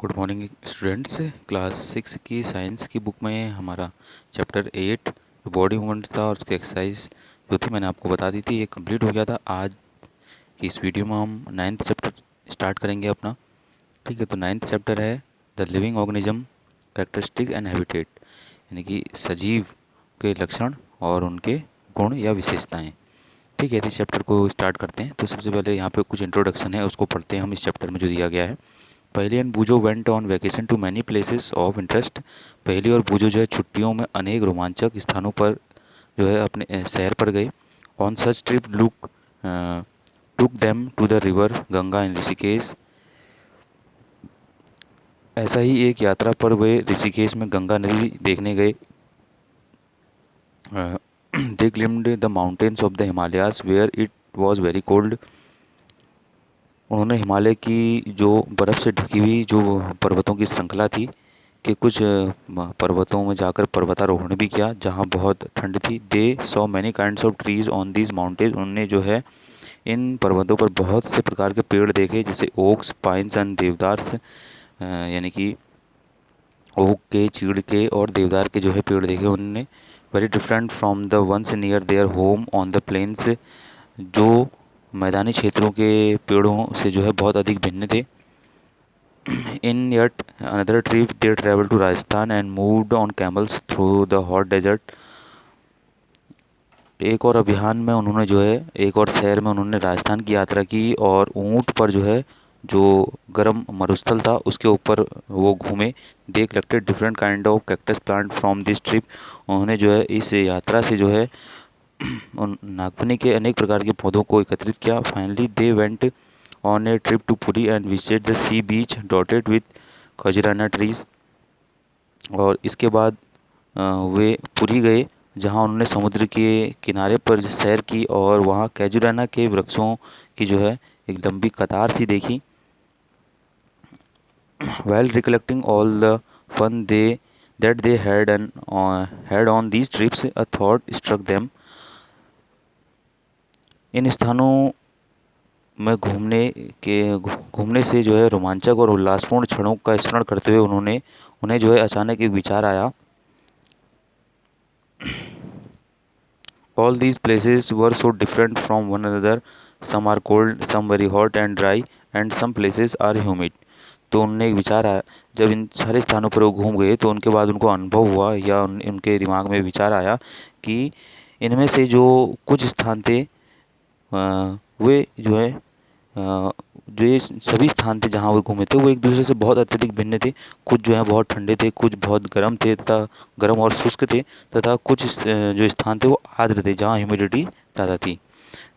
Good morning students. Class 6 की science की book में हमारा चैप्टर 8 बॉडी मूवमेंट्स था और उसकी एक्सरसाइज जो थी मैंने आपको बता दी थी, ये कंप्लीट हो गया था। आज की इस वीडियो में हम 9th चैप्टर स्टार्ट करेंगे अपना। ठीक है, तो 9th चैप्टर है the living organism characteristic and habitat, यानी कि सजीव के लक्षण और उनके गुण या विशेषताएँ। ठीक है, तो इस चैप्टर को स्टार्ट करते हैं। तो सबसे पहले यहाँ पे कुछ इंट्रोडक्शन है, उसको पढ़ते हैं हम इस चैप्टर में जो दिया गया है। Paheli and Boojho went on vacation to many places of interest. Paheli और बूजो जो है छुट्टियों में अनेक रोमांचक स्थानों पर जो है अपने शहर पर गए। On such trip look took them to the river Ganga in Rishikesh. ऐसा ही एक यात्रा पर वे ऋषिकेश में गंगा नदी देखने गए। They climbed the mountains of the Himalayas where it was very cold. उन्होंने हिमालय की जो बर्फ़ से ढकी हुई जो पर्वतों की श्रृंखला थी कि कुछ पर्वतों में जाकर पर्वतारोहण भी किया जहाँ बहुत ठंड थी। They saw many kinds of trees on these mountains. उन्होंने जो है इन पर्वतों पर बहुत से प्रकार के पेड़ देखे, जैसे ओक्स, पाइन्स एंड देवदार्स, यानी कि ओक के, चीड़ के और देवदार के जो है पेड़ देखे उन्होंने। Very different from the ones near their home on the plains, जो मैदानी क्षेत्रों के पेड़ों से जो है बहुत अधिक भिन्न थे। In yet another trip, they traveled to Rajasthan and moved on camels through the hot desert. एक और अभियान में उन्होंने जो है एक और शहर में उन्होंने राजस्थान की यात्रा की और ऊँट पर जो है जो गर्म मरुस्थल था उसके ऊपर वो घूमे। They collected different kind of cactus plant from this trip. उन्होंने जो है इस यात्रा से जो है उन नागफनी के अनेक प्रकार के पौधों को एकत्रित किया। Finally they went on a trip to Puri and visited the sea beach dotted with casuarina trees. और इसके बाद वे पुरी गए जहाँ उन्होंने समुद्र के किनारे पर सैर की और वहाँ कैजुराना के वृक्षों की जो है एक लंबी कतार सी देखी। While recollecting all the fun they had on these trips, a thought struck them. इन स्थानों में घूमने से जो है रोमांचक और उल्लासपूर्ण क्षणों का स्मरण करते हुए उन्हें जो है अचानक एक विचार आया। All these places were so different from one another. Some are cold, some very hot and dry, and some places are humid. तो उन्हें एक विचार आया, जब इन सारे स्थानों पर वो घूम गए तो उनके बाद उनको अनुभव हुआ या उनके दिमाग में विचार आया कि इनमें से जो कुछ स्थान थे वे जो है जो ये सभी स्थान थे जहाँ वो घूमे थे वो एक दूसरे से बहुत अत्यधिक भिन्न थे। कुछ जो है बहुत ठंडे थे, कुछ बहुत गर्म थे तथा गर्म और शुष्क थे, तथा कुछ जो स्थान थे वो आर्द्र थे जहाँ ह्यूमिडिटी ज़्यादा थी।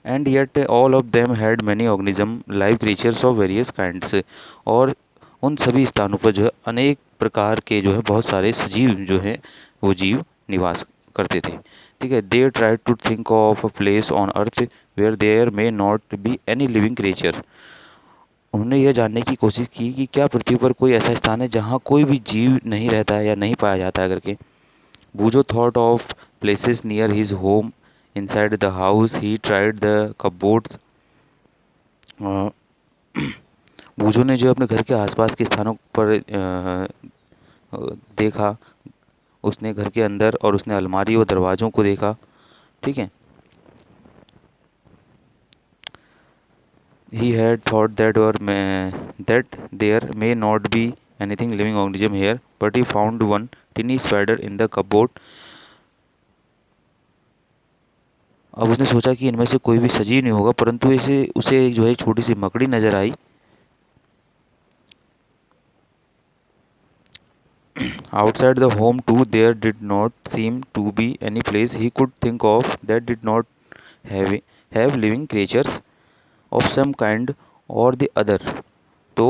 And yet all of them had many organism live creatures of various kinds. और उन सभी स्थानों पर जो है अनेक प्रकार के जो है बहुत सारे सजीव जो है वो जीव निवास करते थे। ठीक है, they try to think of a place on earth where there may not be any living creature. उन्होंने यह जानने की कोशिश की कि क्या पृथ्वी पर कोई ऐसा स्थान है जहाँ कोई भी जीव नहीं रहता है या नहीं पाया जाता है करके। Boojo thought of places near his home inside the house. He tried the cupboards. Boojo ने जो अपने घर के आसपास के स्थानों पर देखा, उसने घर के अंदर और उसने अलमारी और दरवाज़ों को देखा। ठीक है, he had thought that there may not be anything living organism here, but he found one tiny spider in the cupboard. अब उसने सोचा कि इनमें से कोई भी सजीव नहीं होगा, परंतु इसे उसे जो है छोटी सी मकड़ी नजर आई। Outside the home too, there did not seem to be any place he could think of that did not have have living creatures of some kind or the other. तो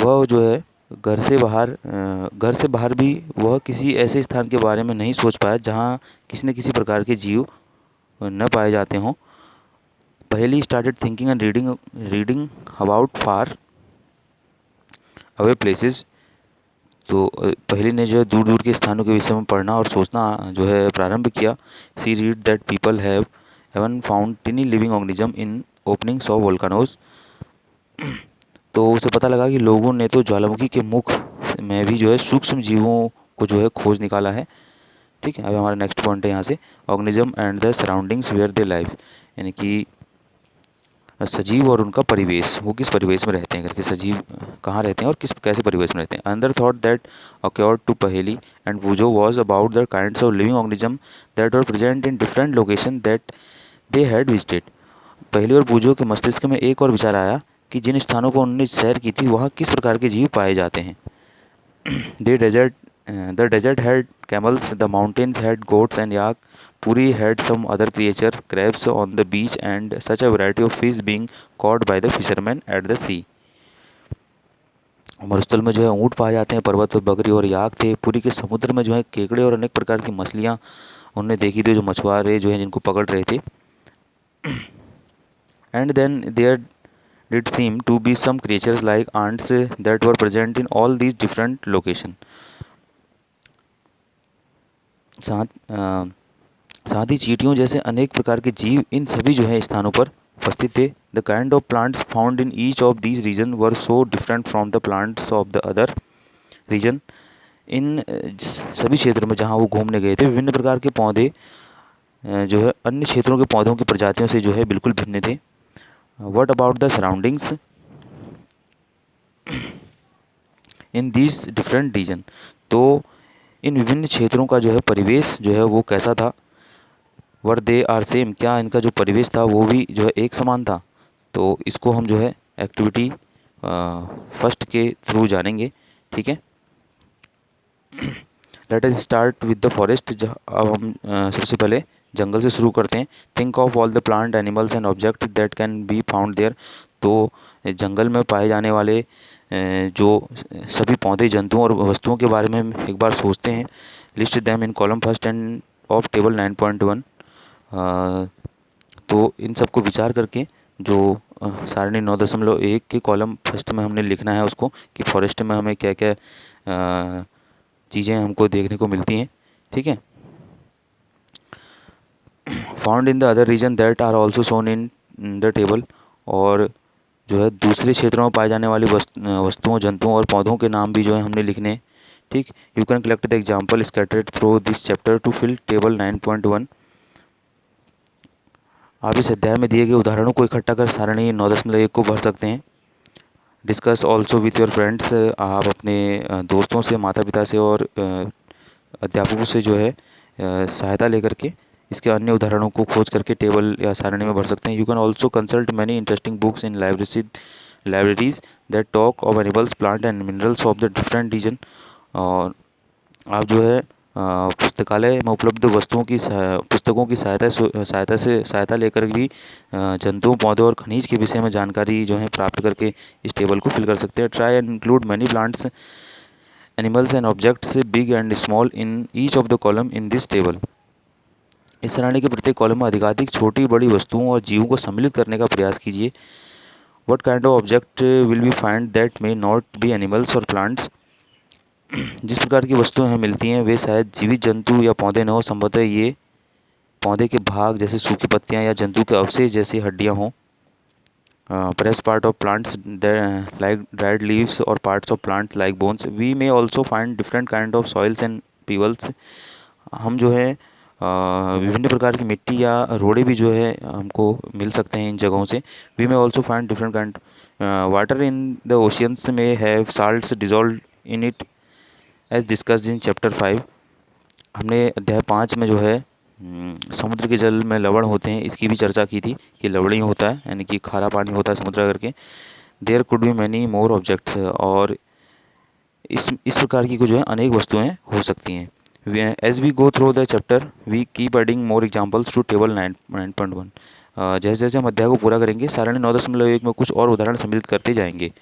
वह जो है घर से बाहर भी वह किसी ऐसे स्थान के बारे में नहीं सोच पाया जहाँ किसी न किसी प्रकार के जीव न पाए जाते हों। पहले started thinking and reading about far away places. तो पहले ने जो है दूर दूर के स्थानों के विषय में पढ़ना और सोचना जो है प्रारंभ किया। She read that people have found tiny living organism in openings of volcanoes. तो उसे पता लगा कि लोगों ने तो ज्वालामुखी के मुख में भी जो है सूक्ष्म जीवों को जो है खोज निकाला है। ठीक है, अब हमारा नेक्स्ट पॉइंट है यहाँ से, organism and the surroundings where they live, यानी कि सजीव और उनका परिवेश, वो किस परिवेश में रहते हैं करके, सजीव कहाँ रहते हैं और किस कैसे परिवेश में रहते हैं। Another thought that occurred to Paheli and Boojho was about the kinds of living organism that were present in different location that they had visited। पहेली और पूजो के मस्तिष्क में एक और विचार आया कि जिन स्थानों को उन्होंने सैर की थी वहाँ किस प्रकार के जीव पाए जाते हैं। The desert, the desert had camels, the mountains had goats and yak, Puri had some other creature, crabs on the beach and such a variety of fish being caught by the fishermen at the sea। मरुस्थल में जो है ऊँट पाए जाते हैं, पर्वत पर बकरी और याक थे, पुरी के समुद्र में जो है केकड़े और अनेक प्रकार की मछलियाँ उन्होंने देखी थी, जो मछुआरे जो हैं जिनको पकड़ रहे थे। And then there did seem to be some creatures like ants that were present in all these different location। साथ साथ ही चींटियों जैसे अनेक प्रकार के जीव इन सभी जो है स्थानों पर उपस्थित थे। The kind of plants found in each of these region were so different from the plants of the other region. इन सभी क्षेत्रों में जहाँ वो घूमने गए थे विभिन्न प्रकार के पौधे जो है अन्य क्षेत्रों के पौधों की प्रजातियों से जो है बिल्कुल भिन्न थे। What about the surroundings in these different region, तो इन विभिन्न क्षेत्रों का जो है परिवेश जो है वो कैसा था। वर दे आर सेम, क्या इनका जो परिवेश था वो भी जो है एक समान था। तो इसको हम जो है एक्टिविटी फर्स्ट के थ्रू जानेंगे। ठीक है, let us start with the forest. अब हम सबसे पहले जंगल से शुरू करते हैं। Think of all the plant animals and object that can be found there. तो जंगल में पाए जाने वाले जो सभी पौधे जंतुओं और वस्तुओं के बारे में एक बार सोचते हैं। List them in column first end of table 9.1। तो इन सबको विचार करके जो सारणी 9.1 के कॉलम फर्स्ट में हमने लिखना है उसको, कि फॉरेस्ट में हमें क्या क्या चीज़ें हमको देखने को मिलती हैं। ठीक है, found in the other region that are also shown in the table, और जो है दूसरे क्षेत्रों में पाए जाने वाली वस्तुओं जंतुओं और पौधों के नाम भी जो है हमने लिखने हैं। ठीक, you can collect the example scattered through this chapter to fill table 9.1। आप इस अध्याय में दिए गए उदाहरणों को इकट्ठा कर सारणी 9.1 को भर सकते हैं। Discuss also with your friends, आप अपने दोस्तों से, माता पिता से और अध्यापकों से जो है सहायता लेकर के इसके अन्य उदाहरणों को खोज करके टेबल या सारणी में भर सकते हैं। You can also consult many interesting books in libraries that talk of animals, plant and minerals of the different region. और आप जो है पुस्तकालय में उपलब्ध वस्तुओं की पुस्तकों की सहायता लेकर भी जंतुओं, पौधों और खनिज के विषय में जानकारी जो है प्राप्त करके इस टेबल को फिल कर सकते हैं। Try and include many plants, animals and objects big and small in each of the column in this table. इस श्रेणी के प्रत्येक कॉलम में अधिकाधिक छोटी बड़ी वस्तुओं और जीवों को सम्मिलित करने का प्रयास कीजिए। What kind of object will be find that may not B animals और प्लांट्स। जिस प्रकार की वस्तुएं हमें मिलती हैं वे शायद जीवित जंतु या पौधे न हो, संभवतः ये पौधे के भाग जैसे सूखी पत्तियां या जंतु के अवशेष जैसी हड्डियां हों। perhaps part of plants like dried leaves or parts of plants like bones। we may also find different kind of soils and pebbles। हम जो है विभिन्न प्रकार की मिट्टी या रोड़े भी जो है हमको मिल सकते हैं इन जगहों से। we may also find different kind water in the oceans may have salts dissolved in it as discussed in chapter 5। हमने अध्याय 5 में जो है समुद्र के जल में लवण होते हैं इसकी भी चर्चा की थी कि लवणीय होता है, यानी कि खारा पानी होता है समुद्र करके। There could be many more objects, और इस प्रकार की जो है अनेक वस्तुएं हो सकती हैं। As we go through the chapter we keep adding more examples to table 9.1। जैसे जैसे हम अध्याय को पूरा करेंगे सारणी 9.1 में कुछ और उदाहरण सम्मिलित करते जाएंगे।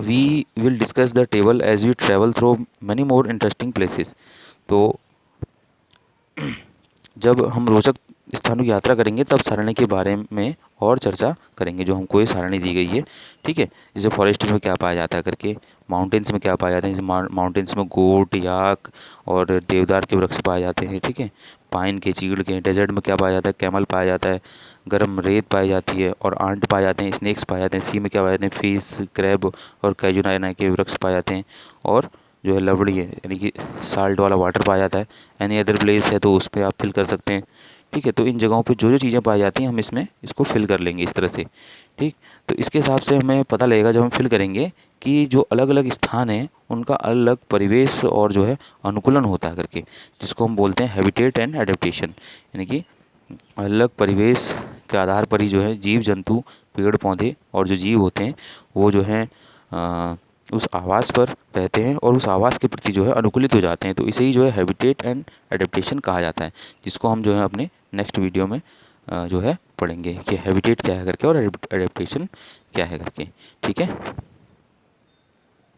We will discuss the table as we travel through many more interesting places. तो जब हम रोचक स्थानों की यात्रा करेंगे तब सारणी के बारे में और चर्चा करेंगे, जो हमको ये सारणी दी गई है। ठीक है, जैसे फॉरेस्ट में क्या पाया जाता है करके, माउंटेन्स में क्या पाया जाता है, जैसे माउंटेन्स में गोट, याक और देवदार के वृक्ष पाए जाते हैं। ठीक है, पाइन के, चीड़ के। डेजर्ट में क्या पाया जाता है, कैमल पाया जाता है, गर्म रेत पाई जाती है और आंट पाए जाते हैं, स्नेक्स पाए जाते हैं। सी में क्या पाए जाते हैं, फिश, क्रैब और कैजुनाइना के वृक्ष पाए जाते हैं। और जो है लवड़ी है, यानी कि साल्ट वाला वाटर पाया जाता है। एनी अदर प्लेस है तो उस पर आप फिल कर सकते हैं। ठीक है, तो इन जगहों पे जो जो चीज़ें पाई जाती हैं हम इसमें इसको फिल कर लेंगे इस तरह से। ठीक, तो इसके हिसाब से हमें पता लगेगा जब हम फिल करेंगे कि जो अलग अलग स्थान हैं उनका अलग अलग परिवेश और जो है अनुकूलन होता है करके, जिसको हम बोलते हैं हैबिटेट एंड एडेप्टेशन। यानी कि अलग परिवेश के आधार पर ही जो है जीव जंतु, पेड़ पौधे और जो जीव होते हैं वो जो है उस आवास पर रहते हैं और उस आवास के प्रति जो है अनुकूलित हो जाते हैं। तो इसे ही जो है हैबिटेट एंड एडेप्टेशन कहा जाता है, जिसको हम जो है अपने नेक्स्ट वीडियो में जो है पढ़ेंगे कि हैबिटेट क्या है करके और एडेप्टेशन क्या है करके। ठीक है।